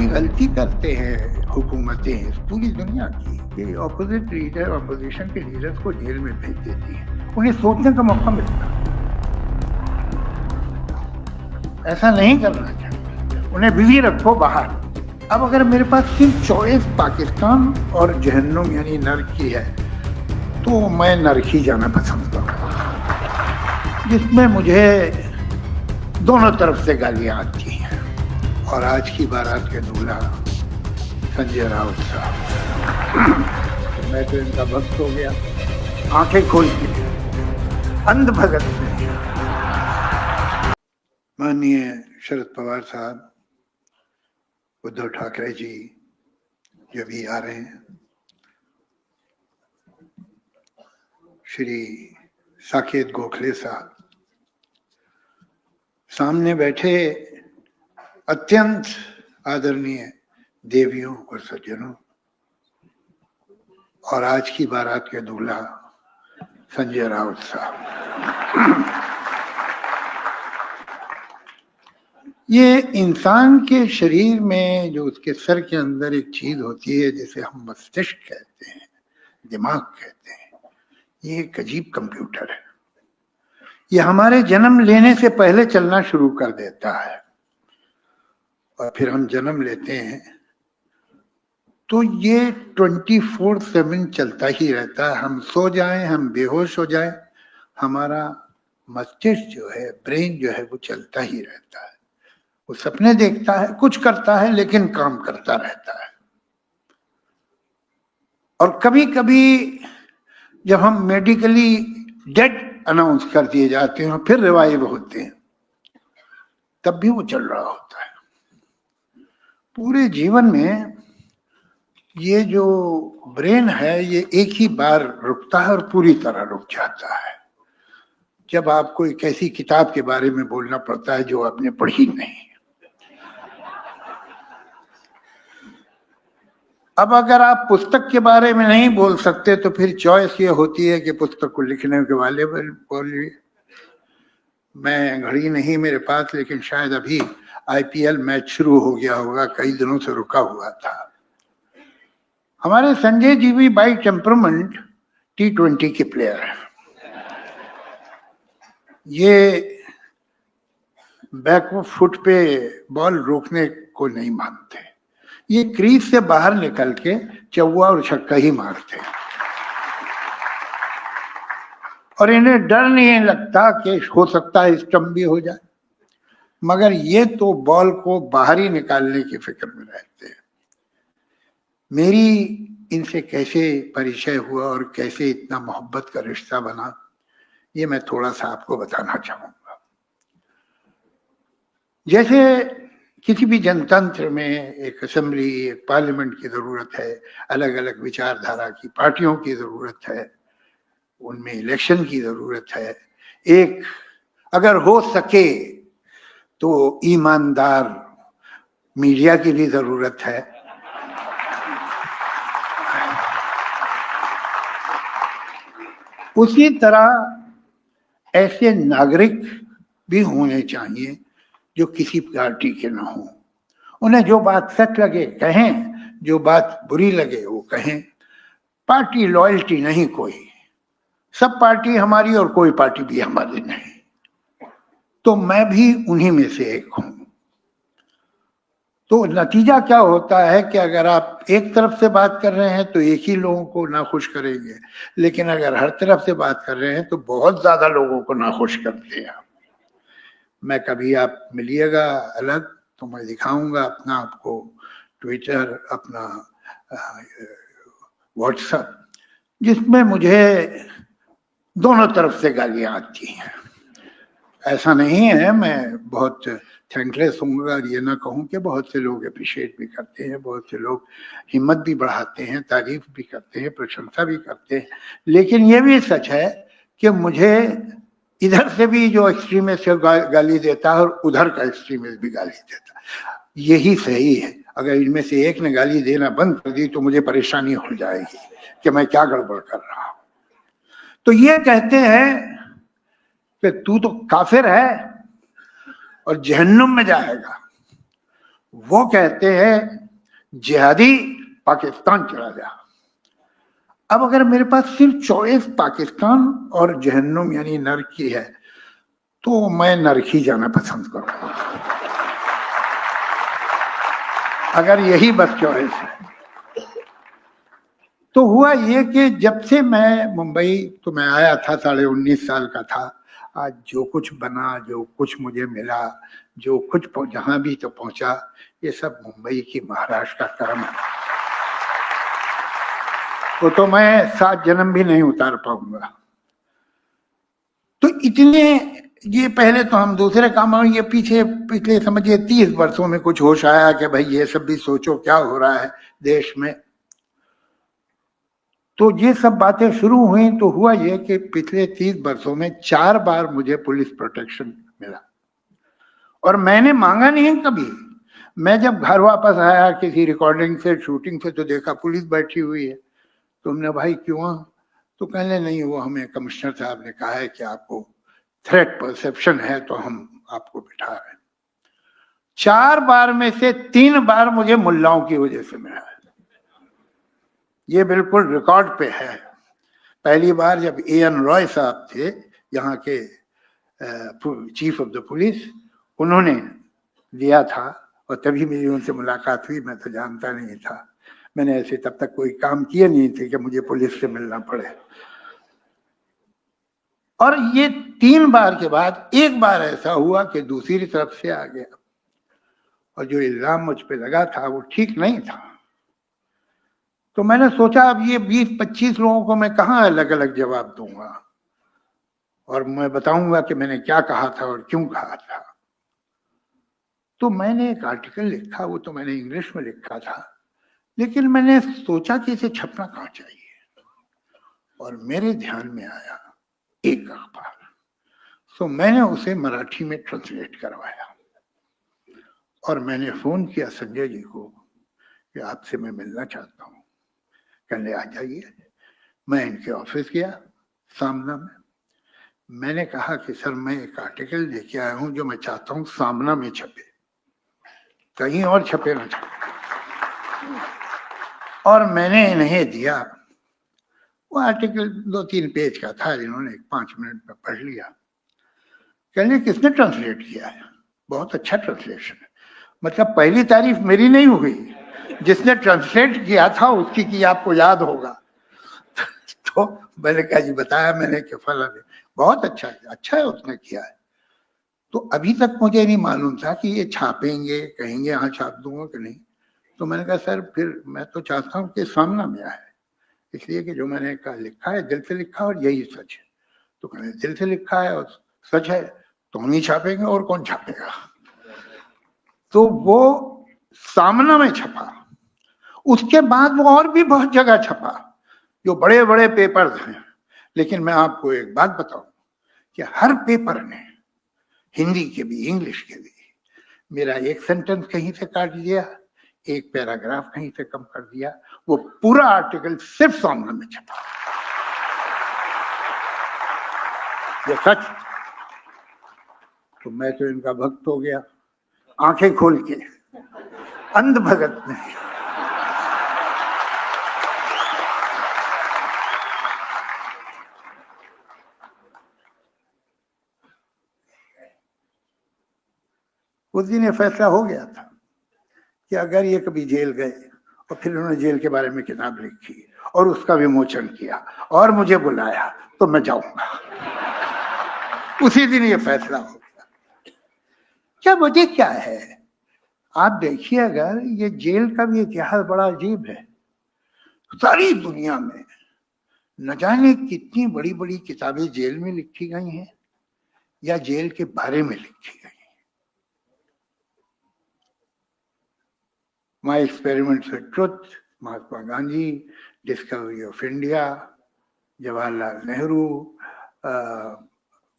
गलती करते हैं हुकूमतें पूरी दुनिया की कि ऑपोजिट लीडर ऑपोजिशन के लीडर्स को जेल में भेज देती है, उन्हें सोचने का मौका मिलता है। ऐसा नहीं करना चाहिए, उन्हें बिजी रखो बाहर। अब अगर मेरे पास सिर्फ चॉइस पाकिस्तान और जहन्नुम यानी नर्क की है तो मैं नर्क ही जाना पसंद करूँगा, जिसमें मुझे दोनों तरफ से गालियाँ आती हैं। और आज की बारात के दूल्हा संजय राउत साहब, मैं तो इनका भक्त हो गया, आंखें खोल के अंध भगत में। माननीय शरद पवार साहब, उद्धव ठाकरे जी जो भी आ रहे हैं, श्री साकेत गोखले साहब, सामने बैठे अत्यंत आदरणीय देवियों और सज्जनों, और आज की बारात के दूल्हा संजय राउत साहब। ये इंसान के शरीर में जो उसके सर के अंदर एक चीज होती है जिसे हम मस्तिष्क कहते हैं, दिमाग कहते हैं, ये एक अजीब कंप्यूटर है। ये हमारे जन्म लेने से पहले चलना शुरू कर देता है और फिर हम जन्म लेते हैं तो ये 24/7 चलता ही रहता है। हम सो जाएं, हम बेहोश हो जाएं, हमारा मस्तिष्क जो है, ब्रेन जो है, वो चलता ही रहता है। वो सपने देखता है, कुछ करता है, लेकिन काम करता रहता है। और कभी कभी जब हम मेडिकली डेड अनाउंस कर दिए जाते हैं, फिर रिवाइव होते हैं, तब भी वो चल रहा होता है। पूरे जीवन में ये जो ब्रेन है, ये एक ही बार रुकता है और पूरी तरह रुक जाता है, जब आपको एक ऐसी किताब के बारे में बोलना पड़ता है जो आपने पढ़ी नहीं। अब अगर आप पुस्तक के बारे में नहीं बोल सकते तो फिर चॉइस ये होती है कि पुस्तक को लिखने के वाले बोलिए। मैं घड़ी नहीं मेरे पास, लेकिन शायद अभी आईपीएल मैच शुरू हो गया होगा, कई दिनों से रुका हुआ था। हमारे संजय जी भी बाई टेम्परामेंट T20 के प्लेयर हैं। ये बैक फुट पे बॉल रोकने को नहीं मानते, ये क्रीज से बाहर निकल के चौवा और छक्का ही मारते हैं। और इन्हें डर नहीं लगता कि हो सकता है स्टंप भी हो जाए, मगर ये तो बॉल को बाहर ही निकालने की फिक्र में रहते हैं। मेरी इनसे कैसे परिचय हुआ और कैसे इतना मोहब्बत का रिश्ता बना, ये मैं थोड़ा सा आपको बताना चाहूंगा। जैसे किसी भी जनतंत्र में एक असेंबली, एक पार्लियामेंट की जरूरत है, अलग अलग विचारधारा की पार्टियों की जरूरत है, उनमें इलेक्शन की जरूरत है, एक अगर हो सके तो ईमानदार मीडिया की भी जरूरत है। उसी तरह ऐसे नागरिक भी होने चाहिए जो किसी पार्टी के ना हो। उन्हें जो बात सच लगे कहें, जो बात बुरी लगे वो कहें। पार्टी लॉयल्टी नहीं कोई, सब पार्टी हमारी और कोई पार्टी भी हमारी नहीं। तो मैं भी उन्हीं में से एक हूं। तो नतीजा क्या होता है कि अगर आप एक तरफ से बात कर रहे हैं तो एक ही लोगों को नाखुश करेंगे, लेकिन अगर हर तरफ से बात कर रहे हैं तो बहुत ज्यादा लोगों को नाखुश करते हैं। मैं कभी आप मिलिएगा अलग तो मैं दिखाऊंगा अपना आपको ट्विटर, अपना व्हाट्सएप, जिसमें मुझे दोनों तरफ से गालियां आती हैं। ऐसा नहीं है, मैं बहुत थैंकलेस हूँगा, ये ना कहूँ कि बहुत से लोग अप्रिशिएट भी करते हैं, बहुत से लोग हिम्मत भी बढ़ाते हैं, तारीफ भी करते हैं, प्रशंसा भी करते हैं। लेकिन ये भी सच है कि मुझे इधर से भी जो एक्सट्रीमिस्ट गाली देता है और उधर का एक्सट्रीमिस्ट भी गाली देता है। यही सही है। अगर इनमें से एक ने गाली देना बंद कर दी तो मुझे परेशानी हो जाएगी कि मैं क्या गड़बड़ कर रहा हूं। तो ये कहते हैं कि तू तो काफिर है और जहन्नुम में जाएगा, वो कहते हैं जिहादी पाकिस्तान चला जा। अब अगर मेरे पास सिर्फ चॉइस पाकिस्तान और जहन्नुम यानी नरक की है तो मैं नरक ही जाना पसंद करूंगा, अगर यही बस चॉइस है। तो हुआ ये कि जब से मैं मुंबई, तो मैं आया था 19.5 साल का था। आज जो कुछ बना, जो कुछ मुझे मिला, जो कुछ जहां भी तो पहुंचा, ये सब मुंबई की महाराष्ट्र का कर्म है। वो तो मैं 7 जन्म भी नहीं उतार पाऊंगा। तो इतने, ये पहले तो हम दूसरे काम, और ये पीछे पिछले समझिए 30 वर्षों में कुछ होश आया कि भाई ये सब भी सोचो क्या हो रहा है देश में। तो ये सब बातें शुरू हुई तो हुआ ये कि पिछले 30 वर्षों में 4 बार मुझे पुलिस प्रोटेक्शन मिला, और मैंने मांगा नहीं कभी। मैं जब घर वापस आया किसी रिकॉर्डिंग से, शूटिंग से, तो देखा पुलिस बैठी हुई है। तुमने भाई क्यों? तो कहने नहीं, वो हमें कमिश्नर साहब ने कहा है कि आपको थ्रेट परसेप्शन है तो हम आपको बिठा रहे हैं। 4 बार में से 3 बार मुझे मुल्लाओं की वजह से मिला है, ये बिल्कुल रिकॉर्ड पे है। पहली बार जब एएन रॉय साहब थे यहाँ के चीफ ऑफ द पुलिस, उन्होंने दिया था, और तभी मेरी उनसे मुलाकात हुई। मैं तो जानता नहीं था, मैंने ऐसे तब तक कोई काम किए नहीं थे कि मुझे पुलिस से मिलना पड़े। और ये 3 बार के बाद एक बार ऐसा हुआ कि दूसरी तरफ से आ गया, और जो इल्जाम मुझ पे लगा था वो ठीक नहीं था। तो मैंने सोचा अब ये 20-25 लोगों को मैं कहाँ अलग अलग जवाब दूंगा, और मैं बताऊंगा कि मैंने क्या कहा था और क्यों कहा था। तो मैंने एक आर्टिकल लिखा, वो तो मैंने इंग्लिश में लिखा था, लेकिन मैंने सोचा कि इसे छपना कहाँ चाहिए, और मेरे ध्यान में आया एक अखबार। तो मैंने उसे मराठी में ट्रांसलेट करवाया, और मैंने फोन किया संजय जी को कि आपसे मैं मिलना चाहता हूँ। कहने आ जाइए। मैं इनके ऑफिस गया सामना में। मैंने कहा कि सर मैं एक आर्टिकल लेके आया हूं जो मैं चाहता हूं सामना में छपे, कहीं और छपे ना छपे। और मैंने इन्हें दिया। वो आर्टिकल 2-3 पेज का था, इन्होंने 5 मिनट में पढ़ लिया। कहने किसने ट्रांसलेट किया है? बहुत अच्छा ट्रांसलेशन है। मतलब पहली तारीफ मेरी नहीं हुई, जिसने ट्रांसलेट किया था उसकी की आपको याद होगा। तो मैंने कहा जी बताया मैंने कि फला ने, बहुत अच्छा है उसने किया है। तो अभी तक मुझे नहीं मालूम था कि ये छापेंगे, कहेंगे हाँ छाप दूंगा कि नहीं। तो मैंने कहा सर फिर मैं तो चाहता हूँ कि सामना में आए, इसलिए कि जो मैंने कहा लिखा है दिल से लिखा और यही सच है। तो कहने दिल से लिखा है और सच है तो हम ही छापेंगे, और कौन छापेगा। तो वो सामना में छपा। उसके बाद वो और भी बहुत जगह छपा, जो बड़े बड़े पेपर्स हैं। लेकिन मैं आपको एक बात बताऊं कि हर पेपर ने, हिंदी के भी इंग्लिश के भी, मेरा एक सेंटेंस कहीं से काट दिया, एक पैराग्राफ कहीं से कम कर दिया, वो पूरा आर्टिकल सिर्फ सामने में छपा। ये सच। तो मैं तो इनका भक्त हो गया, आंखें खोल के, अंध भगत नहीं। उस दिन ये फैसला हो गया था कि अगर ये कभी जेल गए, और फिर उन्होंने जेल के बारे में किताब लिखी और उसका विमोचन किया और मुझे बुलाया, तो मैं जाऊंगा। उसी दिन ये फैसला हो गया। क्या वजह क्या है? आप देखिए, अगर ये जेल का भी इतिहास बड़ा अजीब है। सारी दुनिया में न जाने कितनी बड़ी बड़ी किताबें जेल में लिखी गई हैं या जेल के बारे में लिखी गई। My experiments with truth, Mahatma Gandhi, discovery of India, Jawaharlal Nehru,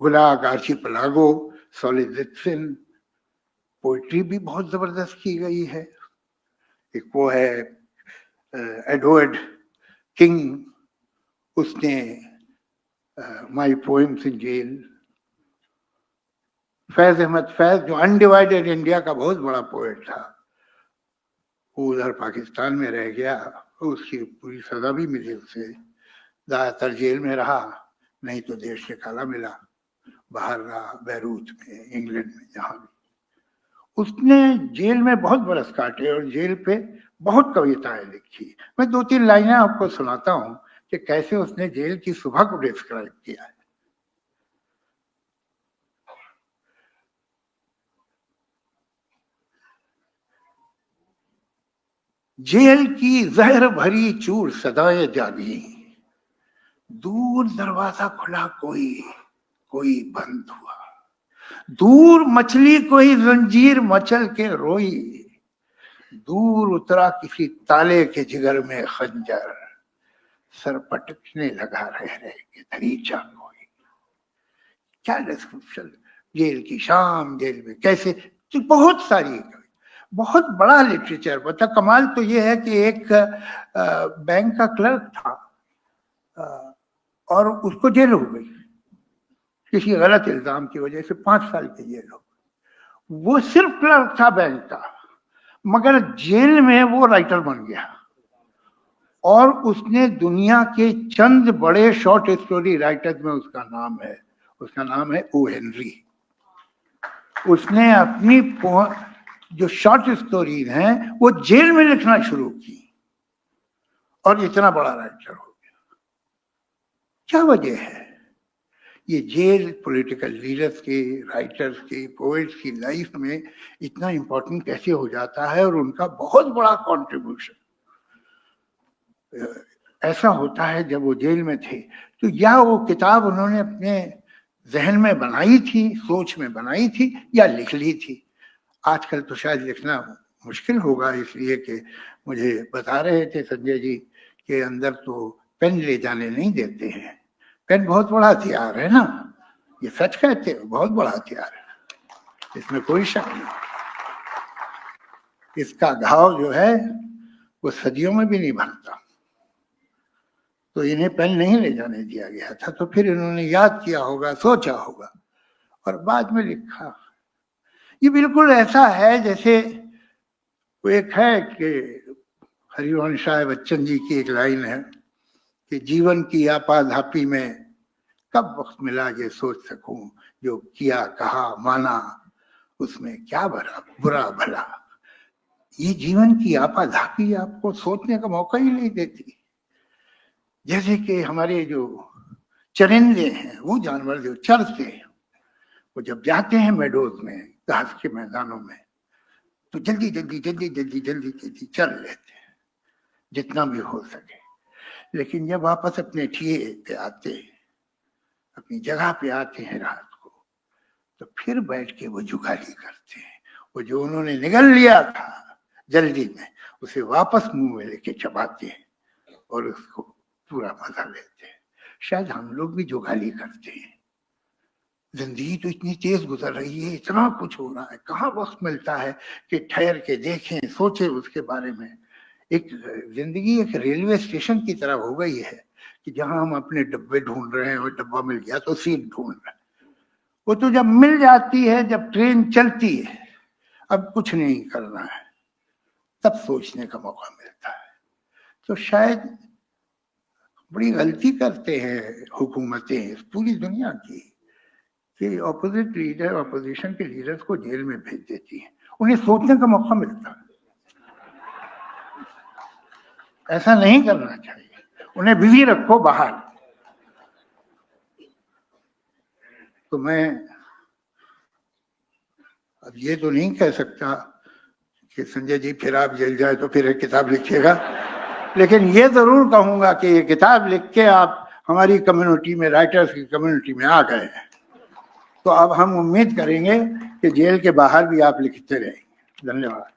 gulag archipelago, Solzhenitsyn. Poetry भी बहुत जबरदस्त की गई है। एक वो है एडवर्ड किंग, उसने my poems in jail. Faiz Ahmad Faiz जो अनडिवाइडेड इंडिया का बहुत बड़ा पोएट था, वो उधर पाकिस्तान में रह गया, उसकी पूरी सजा भी मिली उसे, ज्यादातर जेल में रहा, नहीं तो देश निकाला मिला, बाहर रहा, बैरूत में, इंग्लैंड में, जहां भी। उसने जेल में बहुत बरस काटे और जेल पे बहुत कविताएं लिखी। मैं 2-3 लाइनें आपको सुनाता हूं कि कैसे उसने जेल की सुबह को डिस्क्राइब किया है। जेल की जहर भरी चूर सदाए जागी, दूर दरवाजा खुला कोई बंद हुआ, दूर मछली कोई जंजीर मचल के रोई, दूर उतरा किसी ताले के जिगर में खंजर, सर पटकने लगा रह के दरीचा कोई। क्या डिस्क्रिप्शन, जेल की शाम, जेल में कैसे, तो बहुत सारी, बहुत बड़ा लिटरेचर। बता कमाल तो ये है कि एक बैंक का क्लर्क था और उसको जेल हो गई किसी गलत इल्जाम की वजह से, 5 साल की जेल हो गई। वो सिर्फ क्लर्क था बैंक का, मगर जेल में वो राइटर बन गया और उसने दुनिया के चंद बड़े शॉर्ट स्टोरी राइटर में उसका नाम है ओ हेनरी। उसने अपनी जो शॉर्ट स्टोरीज हैं वो जेल में लिखना शुरू की और इतना बड़ा राइटर हो गया। क्या वजह है? ये जेल पॉलिटिकल लीडर्स के, राइटर्स के, पोएट्स की लाइफ में इतना इंपॉर्टेंट कैसे हो जाता है और उनका बहुत बड़ा कंट्रीब्यूशन ऐसा होता है। जब वो जेल में थे तो या वो किताब उन्होंने अपने जहन में बनाई थी, सोच में बनाई थी, या लिख ली थी। आजकल तो शायद लिखना मुश्किल होगा, इसलिए कि मुझे बता रहे थे संजय जी के अंदर तो पेन ले जाने नहीं देते हैं। पेन बहुत बड़ा हथियार है ना, ये सच कहते हैं, बहुत बड़ा हथियार है, इसमें कोई शक नहीं। इसका घाव जो है वो सदियों में भी नहीं भरता। तो इन्हें पेन नहीं ले जाने दिया गया था, तो फिर इन्होंने याद किया होगा, सोचा होगा और बाद में लिखा। ये बिल्कुल ऐसा है जैसे वो एक है कि हरिवंश राय बच्चन जी की एक लाइन है कि जीवन की आपाधापी में कब वक्त मिला ये सोच सकूं, जो किया कहा माना उसमें क्या बुरा भला। ये जीवन की आपाधापी आपको सोचने का मौका ही नहीं देती। जैसे कि हमारे जो चरिंदे हैं, वो जानवर जो चरते हैं, वो जब जाते हैं मेडोज में, घास के मैदानों में, तो जल्दी जल्दी जल्दी जल्दी जल्दी जल्दी चल लेते हैं जितना भी हो सके। लेकिन जब वापस अपने ठिये पे आते, अपनी जगह पे आते हैं रात को, तो फिर बैठ के वो जुगाली करते हैं। वो जो उन्होंने निगल लिया था जल्दी में, उसे वापस मुंह में लेके चबाते हैं और उसको पूरा मजा लेते हैं। शायद हम लोग भी जुगाली करते हैं। जिंदगी तो इतनी तेज गुजर रही है, इतना कुछ हो रहा है, कहाँ वक्त मिलता है कि ठहर के देखें, सोचे उसके बारे में। एक जिंदगी एक रेलवे स्टेशन की तरह हो गई है कि जहां हम अपने डब्बे ढूंढ रहे हैं और डब्बा मिल गया तो सीट ढूंढ रहे हैं। वो तो जब मिल जाती है, जब ट्रेन चलती है, अब कुछ नहीं करना है, तब सोचने का मौका मिलता है। तो शायद बड़ी गलती करते हैं हुकूमतें पूरी दुनिया की कि ऑपोजिट लीडर, ऑपोजिशन के लीडर्स को जेल में भेज देती हैं, उन्हें सोचने का मौका मिलता है। ऐसा नहीं करना चाहिए, उन्हें बिजी रखो बाहर। तो मैं अब ये तो नहीं कह सकता कि संजय जी फिर आप जेल जाए तो फिर एक किताब लिखिएगा, लेकिन ये जरूर कहूंगा कि ये किताब लिख के आप हमारी कम्युनिटी में, राइटर्स की कम्युनिटी में आ गए हैं, तो अब हम उम्मीद करेंगे कि जेल के बाहर भी आप लिखते रहेंगे। धन्यवाद।